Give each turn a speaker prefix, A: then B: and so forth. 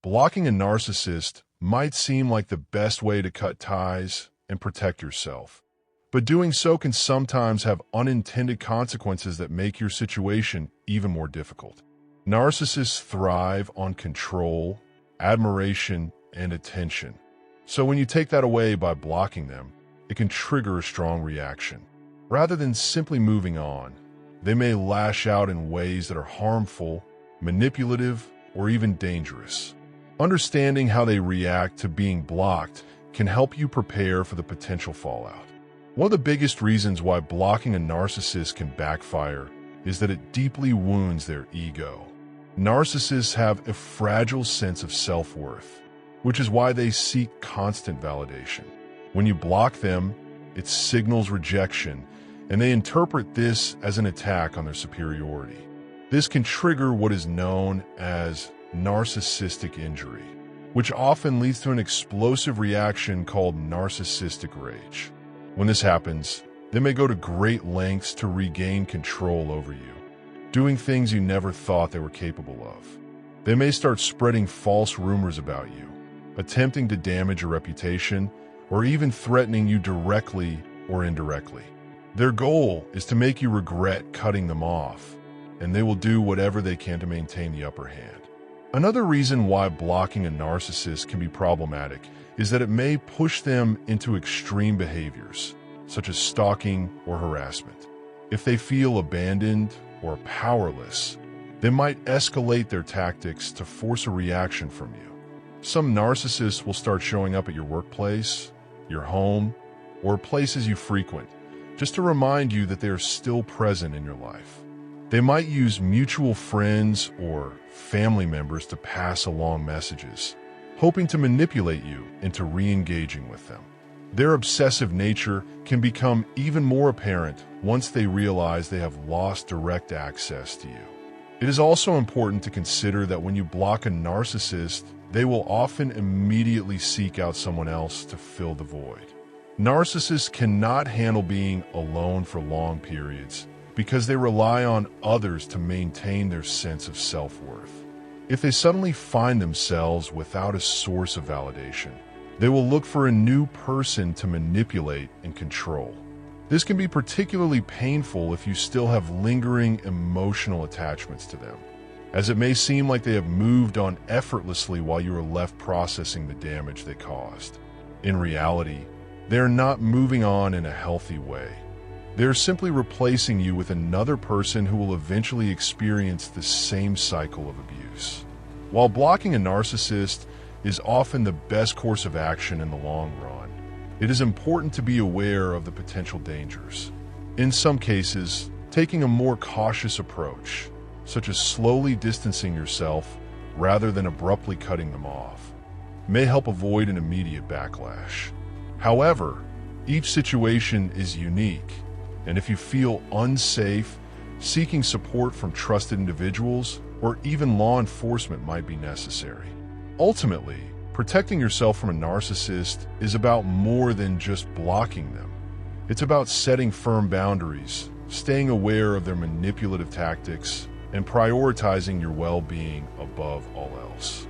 A: Blocking a narcissist might seem like the best way to cut ties and protect yourself, but doing so can sometimes have unintended consequences that make your situation even more difficult. Narcissists thrive on control, admiration, and attention. So when you take that away by blocking them, it can trigger a strong reaction. Rather than simply moving on, they may lash out in ways that are harmful, manipulative, or even dangerous. Understanding how they react to being blocked can help you prepare for the potential fallout. One of the biggest reasons why blocking a narcissist can backfire is that it deeply wounds their ego. Narcissists have a fragile sense of self-worth, which is why they seek constant validation. When you block them, it signals rejection, and they interpret this as an attack on their superiority. This can trigger what is known as narcissistic injury, which often leads to an explosive reaction called narcissistic rage. When this happens, they may go to great lengths to regain control over you, doing things you never thought they were capable of. They may start spreading false rumors about you, attempting to damage your reputation, or even threatening you directly or indirectly. Their goal is to make you regret cutting them off, and they will do whatever they can to maintain the upper hand. Another reason why blocking a narcissist can be problematic is that it may push them into extreme behaviors, such as stalking or harassment. If they feel abandoned or powerless, they might escalate their tactics to force a reaction from you. Some narcissists will start showing up at your workplace, your home, or places you frequent, just to remind you that they are still present in your life. They might use mutual friends or family members to pass along messages, hoping to manipulate you into re-engaging with them. Their obsessive nature can become even more apparent once they realize they have lost direct access to you. It is also important to consider that when you block a narcissist, they will often immediately seek out someone else to fill the void. Narcissists cannot handle being alone for long periods because they rely on others to maintain their sense of self-worth. If they suddenly find themselves without a source of validation, they will look for a new person to manipulate and control. This can be particularly painful if you still have lingering emotional attachments to them, as it may seem like they have moved on effortlessly while you are left processing the damage they caused. In reality, they are not moving on in a healthy way. They are simply replacing you with another person who will eventually experience the same cycle of abuse. While blocking a narcissist is often the best course of action in the long run, it is important to be aware of the potential dangers. In some cases, taking a more cautious approach, such as slowly distancing yourself rather than abruptly cutting them off, may help avoid an immediate backlash. However, each situation is unique, and if you feel unsafe, seeking support from trusted individuals or even law enforcement might be necessary. Ultimately, protecting yourself from a narcissist is about more than just blocking them. It's about setting firm boundaries, staying aware of their manipulative tactics, and prioritizing your well-being above all else.